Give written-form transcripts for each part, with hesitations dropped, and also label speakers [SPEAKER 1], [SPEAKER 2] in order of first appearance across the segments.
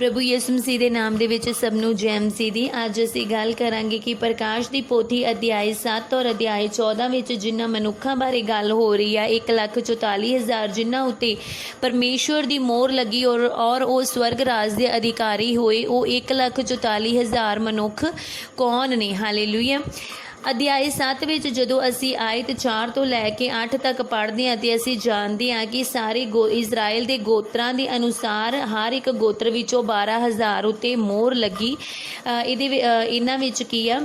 [SPEAKER 1] प्रभु यीशु मसीह ਦੇ ਨਾਮ ਦੇ ਵਿੱਚ ਸਭ ਨੂੰ ਜੈ ਮਸੀਹ ਦੀ। ਅੱਜ ਅਸੀਂ ਗੱਲ ਕਰਾਂਗੇ ਕਿ ਪ੍ਰਕਾਸ਼ ਦੀ ਪੋਥੀ ਅਧਿਆਇ 7 ਔਰ ਅਧਿਆਇ 14 ਵਿੱਚ ਜਿਨ੍ਹਾਂ ਮਨੁੱਖਾਂ ਬਾਰੇ ਗੱਲ ਹੋ ਰਹੀ ਆ 1,44,000 ਜਿਨ੍ਹਾਂ ਉੱਤੇ ਪਰਮੇਸ਼ਵਰ ਦੀ ਮੋਹਰ ਲੱਗੀ ਔਰ ਉਹ ਸਵਰਗ ਰਾਜ ਦੇ ਅਧਿਕਾਰੀ ਹੋਏ। ਉਹ 1,44,000 ਮਨੁੱਖ ਕੌਣ ਨੇ? ਹਾਲੇਲੂਇਆ। ਅਧਿਆਇ 7 ਵਿੱਚ ਜਦੋਂ ਅਸੀਂ ਆਇਤ 4 ਤੋਂ ਲੈ ਕੇ 8 ਤੱਕ ਪੜ੍ਹਦੇ ਹਾਂ ਤੇ ਅਸੀਂ ਜਾਣਦੇ ਹਾਂ ਕਿ ਸਾਰੇ ਇਜ਼ਰਾਈਲ ਦੇ ਗੋਤਰਾਂ ਦੇ ਅਨੁਸਾਰ ਹਰ ਇੱਕ ਗੋਤਰ ਵਿੱਚੋਂ 12,000 ਉੱਤੇ ਮੋਹਰ ਲੱਗੀ। ਇਹਨਾਂ ਵਿੱਚ ਕੀ ਆ,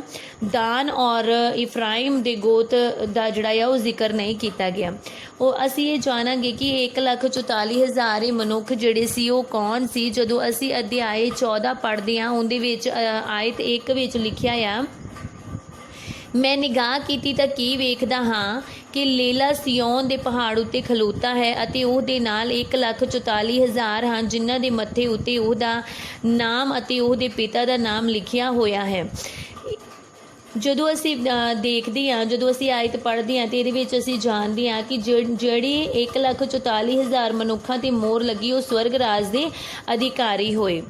[SPEAKER 1] ਦਾਨ ਔਰ ਇਫਰਾਇਮ ਦੇ ਗੋਤ ਦਾ ਜਿਹੜਾ ਆ ਉਹ ਜ਼ਿਕਰ ਨਹੀਂ ਕੀਤਾ ਗਿਆ। ਉਹ ਅਸੀਂ ਇਹ ਜਾਣਾਂਗੇ ਕਿ 1,44,000 ਇਹ ਮਨੁੱਖ ਜਿਹੜੇ ਸੀ ਉਹ ਕੌਣ ਸੀ। ਜਦੋਂ ਅਸੀਂ ਅਧਿਆਇ 14 ਪੜ੍ਹਦੇ ਹਾਂ ਉਹਦੇ ਵਿੱਚ ਆਇਤ 1 ਵਿੱਚ ਲਿਖਿਆ ਆ, ਮੈਂ ਨਿਗਾਹ ਕੀਤੀ ਤਾਂ ਕੀ ਵੇਖਦਾ ਹਾਂ ਕਿ ਲੇਲਾ ਸਿਯੋਨ ਦੇ ਪਹਾੜ ਉੱਤੇ ਖਲੋਤਾ ਹੈ ਅਤੇ ਉਹਦੇ ਨਾਲ 1,44,000 ਹਨ ਜਿਨ੍ਹਾਂ ਦੇ ਮੱਥੇ ਉੱਤੇ ਉਹਦਾ ਨਾਮ ਅਤੇ ਉਹਦੇ ਪਿਤਾ ਦਾ ਨਾਮ ਲਿਖਿਆ ਹੋਇਆ ਹੈ। ਜਦੋਂ ਅਸੀਂ ਦੇਖਦੇ ਹਾਂ, ਜਦੋਂ ਅਸੀਂ ਆਇਤ ਪੜ੍ਹਦੇ ਹਾਂ ਤੇ ਇਹਦੇ ਵਿੱਚ ਅਸੀਂ ਜਾਣਦੇ ਹਾਂ ਕਿ ਜਿਹੜੀ 1,44,000 ਮਨੁੱਖਾਂ 'ਤੇ ਮੋਹਰ ਲੱਗੀ ਉਹ ਸਵਰਗ ਰਾਜ ਦੇ ਅਧਿਕਾਰੀ ਹੋਏ।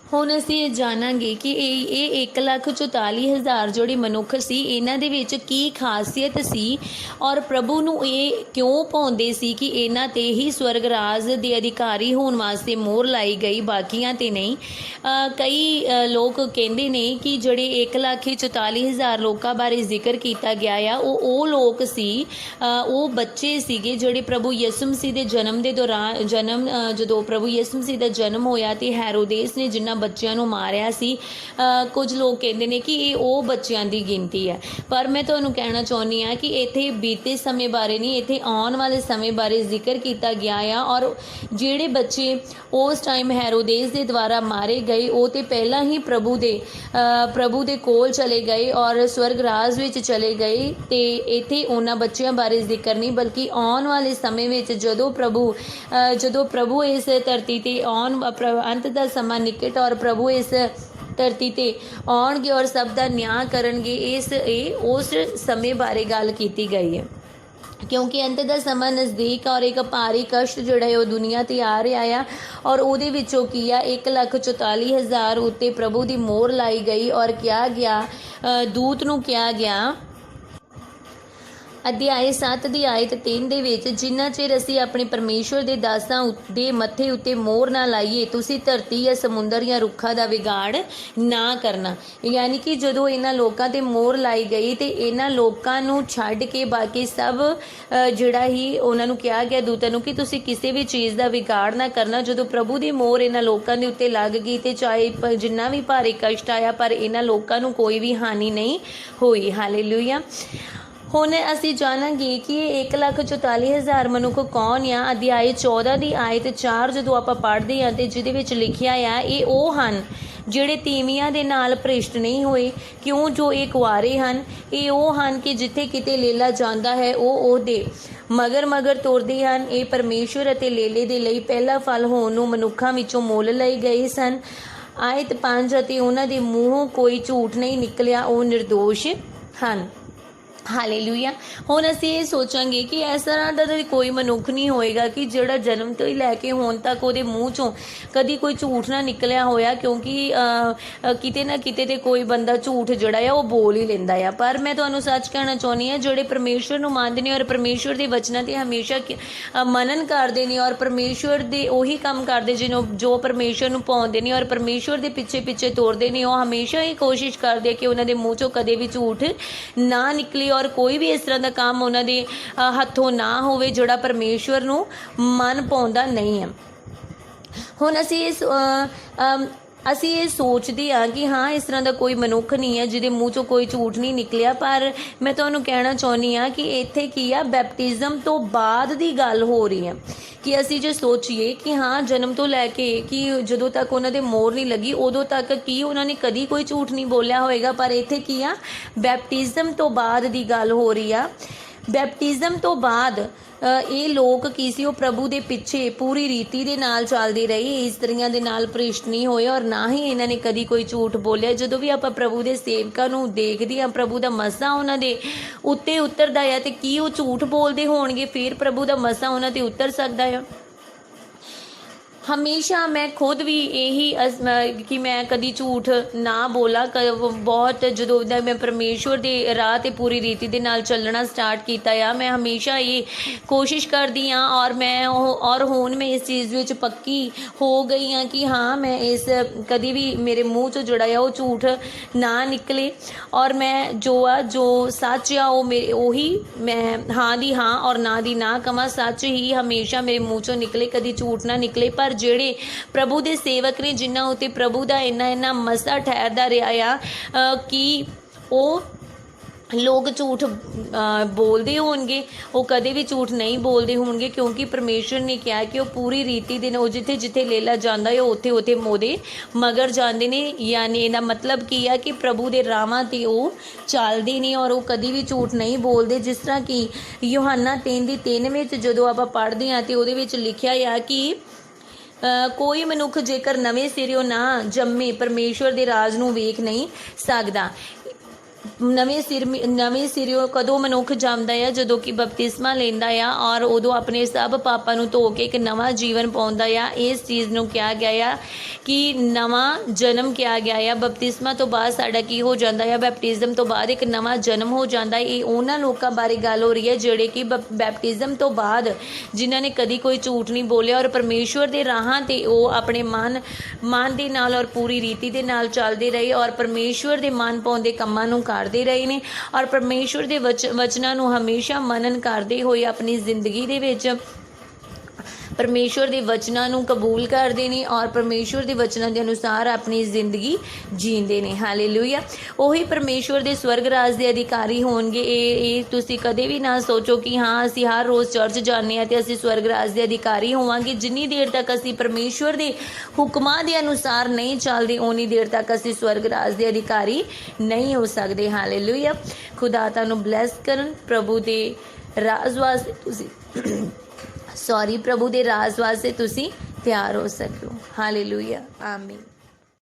[SPEAKER 1] ਹੁਣ ਅਸੀਂ ਇਹ ਜਾਣਾਂਗੇ ਕਿ ਇਹ 1,44,000 ਜਿਹੜੇ ਮਨੁੱਖ ਸੀ ਇਹਨਾਂ ਦੇ ਵਿੱਚ ਕੀ ਖਾਸੀਅਤ ਸੀ ਔਰ ਪ੍ਰਭੂ ਨੂੰ ਇਹ ਕਿਉਂ ਪਾਉਂਦੇ ਸੀ ਕਿ ਇਹਨਾਂ 'ਤੇ ਹੀ ਸਵਰਗ ਰਾਜ ਦੇ ਅਧਿਕਾਰੀ ਹੋਣ ਵਾਸਤੇ ਮੋਹਰ ਲਾਈ ਗਈ, ਬਾਕੀਆਂ 'ਤੇ ਨਹੀਂ। ਕਈ ਲੋਕ ਕਹਿੰਦੇ ਨੇ ਕਿ ਜਿਹੜੇ 1,44,000 ਲੋਕਾਂ ਬਾਰੇ ਜ਼ਿਕਰ ਕੀਤਾ ਗਿਆ ਆ ਉਹ ਲੋਕ ਸੀ, ਉਹ ਬੱਚੇ ਸੀਗੇ ਜਿਹੜੇ ਪ੍ਰਭੂ ਯਿਸੂ ਮਸੀਹ ਦੇ ਜਨਮ ਦੇ ਦੌਰਾਨ ਜਦੋਂ ਪ੍ਰਭੂ ਯਿਸੂ ਮਸੀਹ ਦਾ ਜਨਮ ਹੋਇਆ ਤੇ ਹੈਰੋਦੇਸ ਨੇ ਜਿਨ੍ਹਾਂ ਬੱਚਿਆਂ ਨੂੰ ਮਾਰਿਆ ਸੀ। ਕੁਝ ਲੋਕ ਕਹਿੰਦੇ ਨੇ ਕਿ ਇਹ ਉਹ ਬੱਚਿਆਂ ਦੀ ਗਿਣਤੀ ਹੈ, ਪਰ ਮੈਂ ਤੁਹਾਨੂੰ ਕਹਿਣਾ ਚਾਹੁੰਦੀ ਹਾਂ ਕਿ ਇੱਥੇ ਬੀਤੇ ਸਮੇਂ ਬਾਰੇ ਨਹੀਂ, ਇੱਥੇ ਆਉਣ ਵਾਲੇ ਸਮੇਂ ਬਾਰੇ ਜ਼ਿਕਰ ਕੀਤਾ ਗਿਆ ਆ। ਔਰ ਜਿਹੜੇ ਬੱਚੇ ਉਸ ਟਾਈਮ ਹੈਰੋਦੇਸ ਦੇ ਦੁਆਰਾ ਮਾਰੇ ਗਏ ਉਹ ਤੇ ਪਹਿਲਾਂ ਹੀ ਪ੍ਰਭੂ ਦੇ ਕੋਲ ਚਲੇ ਗਏ ਔਰ ਸਵਰਗ ਰਾਜ ਵਿੱਚ ਚਲੇ ਗਏ। ਤੇ ਇੱਥੇ ਉਹਨਾਂ ਬੱਚਿਆਂ ਬਾਰੇ ਜ਼ਿਕਰ ਨਹੀਂ, ਬਲਕਿ ਆਉਣ ਵਾਲੇ ਸਮੇਂ ਵਿੱਚ ਜਦੋਂ ਪ੍ਰਭੂ ਇਸ ਧਰਤੀ ਤੇ ਅੰਤ ਦਾ ਸਮਾਂ ਨਿਕਟ ਔਰ ਪ੍ਰਭੂ ਇਸ ਧਰਤੀ ਤੇ ਆਉਣਗੇ ਔਰ ਸਭ ਦਾ ਨਿਆਂ ਕਰਨਗੇ, ਉਸ ਸਮੇਂ ਬਾਰੇ ਗੱਲ ਕੀਤੀ ਗਈ ਹੈ। ਕਿਉਂਕਿ ਅੰਤ ਦਾ ਸਮਾਂ ਨਜ਼ਦੀਕ ਔਰ ਇੱਕ ਭਾਰੀ ਕਸ਼ਟ ਜਿਹੜਾ ਹੈ ਉਹ ਦੁਨੀਆ 'ਤੇ ਆ ਰਿਹਾ ਆ ਔਰ ਉਹਦੇ ਵਿੱਚੋਂ ਕੀ ਆ 1,44,000 ਉੱਤੇ ਪ੍ਰਭੂ ਦੀ ਮੋਹਰ ਲਾਈ ਗਈ ਔਰ ਕਿਹਾ ਗਿਆ, ਦੂਤ ਨੂੰ ਕਿਹਾ ਗਿਆ ਅਧਿਆਇ 7 ਦੀ ਆਇਤ 3 ਦੇ ਵਿੱਚ, ਜਿੰਨਾ ਚਿਰ ਅਸੀਂ ਆਪਣੇ ਪਰਮੇਸ਼ਵਰ ਦੇ ਦਾਸਾਂ ਦੇ ਮੱਥੇ ਉੱਤੇ ਮੋਹਰ ਨਾ ਲਾਈਏ ਤੁਸੀਂ ਧਰਤੀ ਜਾਂ ਸਮੁੰਦਰ ਜਾਂ ਰੁੱਖਾਂ ਦਾ ਵਿਗਾੜ ਨਾ ਕਰਨਾ। ਯਾਨੀ ਕਿ ਜਦੋਂ ਇਹਨਾਂ ਲੋਕਾਂ 'ਤੇ ਮੋਹਰ ਲਾਈ ਗਈ ਤੇ ਇਹਨਾਂ ਲੋਕਾਂ ਨੂੰ ਛੱਡ ਕੇ ਬਾਕੀ ਸਭ ਜਿਹੜਾ ਹੀ ਉਹਨਾਂ ਨੂੰ ਕਿਹਾ ਗਿਆ ਦੂਤਾਂ ਨੂੰ ਕਿ ਤੁਸੀਂ ਕਿਸੇ ਵੀ ਚੀਜ਼ ਦਾ ਵਿਗਾੜ ਨਾ ਕਰਨਾ। ਜਦੋਂ ਪ੍ਰਭੂ ਦੀ ਮੋਹਰ ਇਹਨਾਂ ਲੋਕਾਂ ਦੇ ਉੱਤੇ ਲੱਗ ਗਈ ਤੇ ਚਾਹੇ ਜਿੰਨਾ ਵੀ ਭਾਰੀ ਕਸ਼ਟ ਆਇਆ ਪਰ ਇਹਨਾਂ ਲੋਕਾਂ ਨੂੰ ਕੋਈ ਵੀ ਹਾਨੀ ਨਹੀਂ ਹੋਈ। ਹਾਲੇਲੂਇਆ। ਹੁਣ ਅਸੀਂ ਜਾਣਾਂਗੇ ਕਿ ਇਹ 1,44,000 ਮਨੁੱਖ ਕੌਣ ਆ। ਅਧਿਆਇ 14 ਦੀ ਆਇਤ 4 ਜਦੋਂ ਆਪਾਂ ਪੜ੍ਹਦੇ ਹਾਂ ਤੇ ਜਿਹਦੇ ਵਿੱਚ ਲਿਖਿਆ ਆ, ਇਹ ਉਹ ਹਨ ਜਿਹੜੇ ਤੀਵੀਆਂ ਦੇ ਨਾਲ ਭ੍ਰਿਸ਼ਟ ਨਹੀਂ ਹੋਏ, ਕਿਉਂ ਜੋ ਇਹ ਕੁਆਰੇ ਹਨ। ਇਹ ਉਹ ਹਨ ਕਿ ਜਿੱਥੇ ਕਿਤੇ ਲੇਲਾ ਜਾਂਦਾ ਹੈ ਉਹ ਉਹਦੇ ਮਗਰ ਤੁਰਦੇ ਹਨ। ਇਹ ਪਰਮੇਸ਼ਵਰ ਅਤੇ ਲੇਲੇ ਦੇ ਲਈ ਪਹਿਲਾ ਫਲ ਹੋਣ ਨੂੰ ਮਨੁੱਖਾਂ ਵਿੱਚੋਂ ਮੁੱਲ ਲਏ ਗਏ ਸਨ। ਆਇਤ 5, ਅਤੇ ਉਹਨਾਂ ਦੇ ਮੂੰਹੋਂ ਕੋਈ ਝੂਠ ਨਹੀਂ ਨਿਕਲਿਆ, ਉਹ ਨਿਰਦੋਸ਼ ਹਨ। ਹਾਲੇਲੂਇਆ। ਹੁਣ ਅਸੀਂ ਇਹ ਸੋਚਾਂਗੇ ਕਿ ਇਸ ਤਰ੍ਹਾਂ ਦਾ ਤਾਂ ਕੋਈ ਮਨੁੱਖ ਨਹੀਂ ਹੋਏਗਾ ਕਿ ਜਿਹੜਾ ਜਨਮ ਤੋਂ ਹੀ ਲੈ ਕੇ ਹੁਣ ਤੱਕ ਉਹਦੇ ਮੂੰਹ 'ਚੋਂ ਕਦੀ ਕੋਈ ਝੂਠ ਨਾ ਨਿਕਲਿਆ ਹੋਇਆ, ਕਿਉਂਕਿ ਕਿਤੇ ਨਾ ਕਿਤੇ ਤੇ ਕੋਈ ਬੰਦਾ ਝੂਠ ਜਿਹੜਾ ਆ ਉਹ ਬੋਲ ਹੀ ਲੈਂਦਾ ਆ। ਪਰ ਮੈਂ ਤੁਹਾਨੂੰ ਸੱਚ ਕਹਿਣਾ ਚਾਹੁੰਦੀ ਹਾਂ, ਜਿਹੜੇ ਪਰਮੇਸ਼ਵਰ ਨੂੰ ਮੰਨਦੇ ਨੇ ਔਰ ਪਰਮੇਸ਼ਵਰ ਦੇ ਵਚਨਾਂ 'ਤੇ ਹਮੇਸ਼ਾ ਮਨਨ ਕਰਦੇ ਨੇ ਔਰ ਪਰਮੇਸ਼ਵਰ ਦੇ ਉਹੀ ਕੰਮ ਕਰਦੇ ਜੋ ਪਰਮੇਸ਼ਵਰ ਨੂੰ ਪਾਉਂਦੇ ਨੇ ਔਰ ਪਰਮੇਸ਼ਵਰ ਦੇ ਪਿੱਛੇ ਤੁਰਦੇ ਨੇ, ਉਹ ਹਮੇਸ਼ਾ ਹੀ ਕੋਸ਼ਿਸ਼ ਕਰਦੇ ਕਿ ਉਹਨਾਂ ਦੇ ਮੂੰਹ 'ਚੋਂ ਕਦੇ ਵੀ ਝੂਠ ਨਾ ਨਿਕਲੇ ਔਰ ਕੋਈ ਵੀ ਇਸ ਤਰ੍ਹਾਂ ਦਾ ਕੰਮ ਉਹਨਾਂ ਦੇ ਹੱਥੋਂ ਨਾ ਹੋਵੇ ਜਿਹੜਾ ਪਰਮੇਸ਼ਵਰ ਨੂੰ ਮਨ ਪਾਉਂਦਾ ਨਹੀਂ ਹੈ। ਹੁਣ ਅਸੀਂ ਇਹ ਸੋਚਦੇ ਹਾਂ ਕਿ ਹਾਂ ਇਸ ਤਰ੍ਹਾਂ ਦਾ ਕੋਈ ਮਨੁੱਖ ਨਹੀਂ ਹੈ ਜਿਹਦੇ ਮੂੰਹ 'ਚੋਂ ਕੋਈ ਝੂਠ ਨਹੀਂ ਨਿਕਲਿਆ, ਪਰ ਮੈਂ ਤੁਹਾਨੂੰ ਕਹਿਣਾ ਚਾਹੁੰਦੀ ਹਾਂ ਕਿ ਇੱਥੇ ਕੀ ਆ, ਬੈਪਟਿਜ਼ਮ ਤੋਂ ਬਾਅਦ ਦੀ ਗੱਲ ਹੋ ਰਹੀ ਹੈ। ਕਿ ਅਸੀਂ ਜੇ ਸੋਚੀਏ ਕਿ ਹਾਂ ਜਨਮ ਤੋਂ ਲੈ ਕੇ ਕਿ ਜਦੋਂ ਤੱਕ ਉਹਨਾਂ ਦੇ ਮੋਹਰ ਨਹੀਂ ਲੱਗੀ ਉਦੋਂ ਤੱਕ ਕੀ ਉਹਨਾਂ ਨੇ ਕਦੀ ਕੋਈ ਝੂਠ ਨਹੀਂ ਬੋਲਿਆ ਹੋਏਗਾ, ਪਰ ਇੱਥੇ ਕੀ ਆ, ਬੈਪਟਿਜ਼ਮ ਤੋਂ ਬਾਅਦ ਦੀ ਗੱਲ ਹੋ ਰਹੀ ਆ। ਬੈਪਟਿਜ਼ਮ ਤੋਂ ਬਾਅਦ ਇਹ ਲੋਕ ਕੀ ਸੀ, ਉਹ ਪ੍ਰਭੂ ਦੇ ਪਿੱਛੇ ਪੂਰੀ ਰੀਤੀ ਦੇ ਨਾਲ ਚੱਲਦੇ ਰਹੇ, ਇਸਤਰੀਆਂ ਦੇ ਨਾਲ ਭ੍ਰਿਸ਼ਟ ਨਹੀਂ ਹੋਏ ਔਰ ਨਾ ਹੀ ਇਹਨਾਂ ਨੇ ਕਦੀ ਕੋਈ ਝੂਠ ਬੋਲਿਆ। ਜਦੋਂ ਵੀ ਆਪਾਂ ਪ੍ਰਭੂ ਦੇ ਸੇਵਕਾਂ ਨੂੰ ਦੇਖਦੇ ਹਾਂ, ਪ੍ਰਭੂ ਦਾ ਮਸਾ ਉਹਨਾਂ ਦੇ ਉੱਤੇ ਉਤਰਦਾ ਆ ਤੇ ਕੀ ਉਹ ਝੂਠ ਬੋਲਦੇ ਹੋਣਗੇ ਫਿਰ ਪ੍ਰਭੂ ਦਾ ਮਸਾ ਉਹਨਾਂ ਤੇ ਉਤਰ ਸਕਦਾ ਆ। ਹਮੇਸ਼ਾ ਮੈਂ ਖੁਦ ਵੀ ਇਹੀ ਕਿ ਮੈਂ ਕਦੀ ਝੂਠ ਨਾ ਬੋਲਾਂ। ਬਹੁਤ ਜਦੋਂ ਦਾ ਮੈਂ ਪਰਮੇਸ਼ਵਰ ਦੇ ਰਾਹ 'ਤੇ ਪੂਰੀ ਰੀਤੀ ਦੇ ਨਾਲ ਚੱਲਣਾ ਸਟਾਰਟ ਕੀਤਾ ਆ, ਮੈਂ ਹਮੇਸ਼ਾ ਇਹ ਕੋਸ਼ਿਸ਼ ਕਰਦੀ ਹਾਂ ਔਰ ਹੁਣ ਮੈਂ ਇਸ ਚੀਜ਼ ਵਿੱਚ ਪੱਕੀ ਹੋ ਗਈ ਹਾਂ ਕਿ ਹਾਂ ਮੈਂ ਇਸ ਕਦੀ ਵੀ ਮੇਰੇ ਮੂੰਹ 'ਚੋਂ ਜਿਹੜਾ ਆ ਉਹ ਝੂਠ ਨਾ ਨਿਕਲੇ, ਔਰ ਮੈਂ ਜੋ ਸੱਚ ਆ ਉਹ ਮੇਰੇ ਉਹੀ ਮੈਂ ਹਾਂ ਦੀ ਹਾਂ ਔਰ ਨਾ ਦੀ ਨਾ ਕਵਾਂ। ਸੱਚ ਹੀ ਹਮੇਸ਼ਾ ਮੇਰੇ ਮੂੰਹ 'ਚੋਂ ਨਿਕਲੇ, ਕਦੀ ਝੂਠ ਨਾ ਨਿਕਲੇ। ਪਰ ਜਿਹੜੇ ਪ੍ਰਭੂ ਦੇ ਸੇਵਕ ਨੇ ਜਿਨ੍ਹਾਂ ਉੱਤੇ ਪ੍ਰਭੂ ਦਾ ਇੰਨਾ ਮਸਾ ਠਹਿਰਦਾ ਰਿਹਾ ਆ ਕਿ ਉਹ ਲੋਕ ਝੂਠ ਬੋਲਦੇ ਹੋਣਗੇ, ਉਹ ਕਦੇ ਵੀ ਝੂਠ ਨਹੀਂ ਬੋਲਦੇ ਹੋਣਗੇ, ਕਿਉਂਕਿ ਪਰਮੇਸ਼ਵਰ ਨੇ ਕਿਹਾ ਕਿ ਉਹ ਪੂਰੀ ਰੀਤੀ ਦੇ ਨਾਲ ਜਿੱਥੇ ਜਿੱਥੇ ਲੇਲਾ ਜਾਂਦਾ ਹੈ ਉੱਥੇ ਮੋਦੇ ਮਗਰ ਜਾਂਦੇ ਨੇ। ਯਾਨੀ ਇਹਦਾ ਮਤਲਬ ਕੀ ਆ ਕਿ ਪ੍ਰਭੂ ਦੇ ਰਾਹਾਂ 'ਤੇ ਉਹ ਚੱਲਦੇ ਨੇ ਔਰ ਉਹ ਕਦੀ ਵੀ ਝੂਠ ਨਹੀਂ ਬੋਲਦੇ। ਜਿਸ ਤਰ੍ਹਾਂ ਕਿ ਯੋਹੰਨਾ 3:3 ਵਿੱਚ ਜਦੋਂ ਆਪਾਂ ਪੜ੍ਹਦੇ ਹਾਂ ਤਾਂ ਉਹਦੇ ਵਿੱਚ ਲਿਖਿਆ ਆ ਕਿ ਕੋਈ ਮਨੁੱਖ ਜੇਕਰ ਨਵੇਂ ਸਿਰਿਓਂ ਨਾ ਜੰਮੇ ਪਰਮੇਸ਼ਵਰ ਦੇ ਰਾਜ ਨੂੰ ਵੇਖ ਨਹੀਂ ਸਕਦਾ। ਨਵੇਂ ਸਿਰਿਓਂ ਕਦੋਂ ਮਨੁੱਖ ਜੰਮਦਾ ਆ? ਜਦੋਂ ਕਿ ਬਪਤਿਸਮਾ ਲੈਂਦਾ ਆ ਔਰ ਉਦੋਂ ਆਪਣੇ ਸਭ ਪਾਪਾਂ ਨੂੰ ਧੋ ਕੇ ਇੱਕ ਨਵਾਂ ਜੀਵਨ ਪਾਉਂਦਾ ਆ। ਇਸ ਚੀਜ਼ ਨੂੰ ਕਿਹਾ ਗਿਆ ਆ ਕਿ ਨਵਾਂ ਜਨਮ ਕਿਹਾ ਗਿਆ ਆ। ਬਪਤਿਸਮਾ ਤੋਂ ਬਾਅਦ ਸਾਡਾ ਕੀ ਹੋ ਜਾਂਦਾ ਆ? ਬੈਪਟਿਜ਼ਮ ਤੋਂ ਬਾਅਦ ਇੱਕ ਨਵਾਂ ਜਨਮ ਹੋ ਜਾਂਦਾ। ਇਹ ਉਹਨਾਂ ਲੋਕਾਂ ਬਾਰੇ ਗੱਲ ਹੋ ਰਹੀ ਹੈ ਜਿਹੜੇ ਕਿ ਬੈਪਟਿਜ਼ਮ ਤੋਂ ਬਾਅਦ ਜਿਨ੍ਹਾਂ ਨੇ ਕਦੀ ਕੋਈ ਝੂਠ ਨਹੀਂ ਬੋਲਿਆ ਔਰ ਪਰਮੇਸ਼ਵਰ ਦੇ ਰਾਹਾਂ 'ਤੇ ਉਹ ਆਪਣੇ ਮਨ ਦੇ ਨਾਲ ਔਰ ਪੂਰੀ ਰੀਤੀ ਦੇ ਨਾਲ ਚੱਲਦੇ ਰਹੇ ਔਰ ਪਰਮੇਸ਼ਵਰ ਦੇ ਮਨ ਪਾਉਂਦੇ ਕੰਮਾਂ ਨੂੰ ਕਰਦੇ ਰਹੇ ਨੇ ਔਰ ਪਰਮੇਸ਼ਵਰ ਦੇ ਵਚਨਾਂ ਨੂੰ ਹਮੇਸ਼ਾ ਮਨਨ ਕਰਦੇ ਹੋਏ ਆਪਣੀ ਜ਼ਿੰਦਗੀ ਦੇ ਵਿੱਚ ਪਰਮੇਸ਼ਵਰ ਦੇ ਵਚਨਾਂ ਨੂੰ ਕਬੂਲ ਕਰਦੇ ਨੇ ਔਰ ਪਰਮੇਸ਼ਵਰ ਦੇ ਵਚਨਾਂ ਦੇ ਅਨੁਸਾਰ ਆਪਣੀ ਜ਼ਿੰਦਗੀ ਜੀਂਦੇ ਨੇ। ਹਾਲੇਲੂਇਆ। ਉਹੀ ਪਰਮੇਸ਼ਵਰ ਦੇ ਸਵਰਗ ਰਾਜ ਦੇ ਅਧਿਕਾਰੀ ਹੋਣਗੇ। ਇਹ ਤੁਸੀਂ ਕਦੇ ਵੀ ਨਾ ਸੋਚੋ ਕਿ ਹਾਂ ਅਸੀਂ ਹਰ ਰੋਜ਼ ਚਰਚ ਜਾਂਦੇ ਹਾਂ ਤੇ ਅਸੀਂ ਸਵਰਗ ਰਾਜ ਦੇ ਅਧਿਕਾਰੀ ਹੋਵਾਂਗੇ। ਜਿੰਨੀ ਦੇਰ ਤੱਕ ਅਸੀਂ ਪਰਮੇਸ਼ਵਰ ਦੇ ਹੁਕਮਾਂ ਦੇ ਅਨੁਸਾਰ ਨਹੀਂ ਚੱਲਦੇ ਓਨੀ ਦੇਰ ਤੱਕ ਅਸੀਂ ਸਵਰਗ ਰਾਜ ਦੇ ਅਧਿਕਾਰੀ ਨਹੀਂ ਹੋ ਸਕਦੇ। ਹਾਲੇਲੂਇਆ। ਖੁਦਾ ਤੁਹਾਨੂੰ ਬਲੈਸ ਕਰਨ। ਪ੍ਰਭੂ ਦੇ ਰਾਜ ਵਾਸਤੇ ਪ੍ਰਭੂ ਦੇ ਰਾਜ ਵਾਸਤੇ ਤੁਸੀਂ ਤਿਆਰ ਹੋ ਸਕੋ। ਹਾਲੇਲੂਇਆ। ਆਮੀਨ।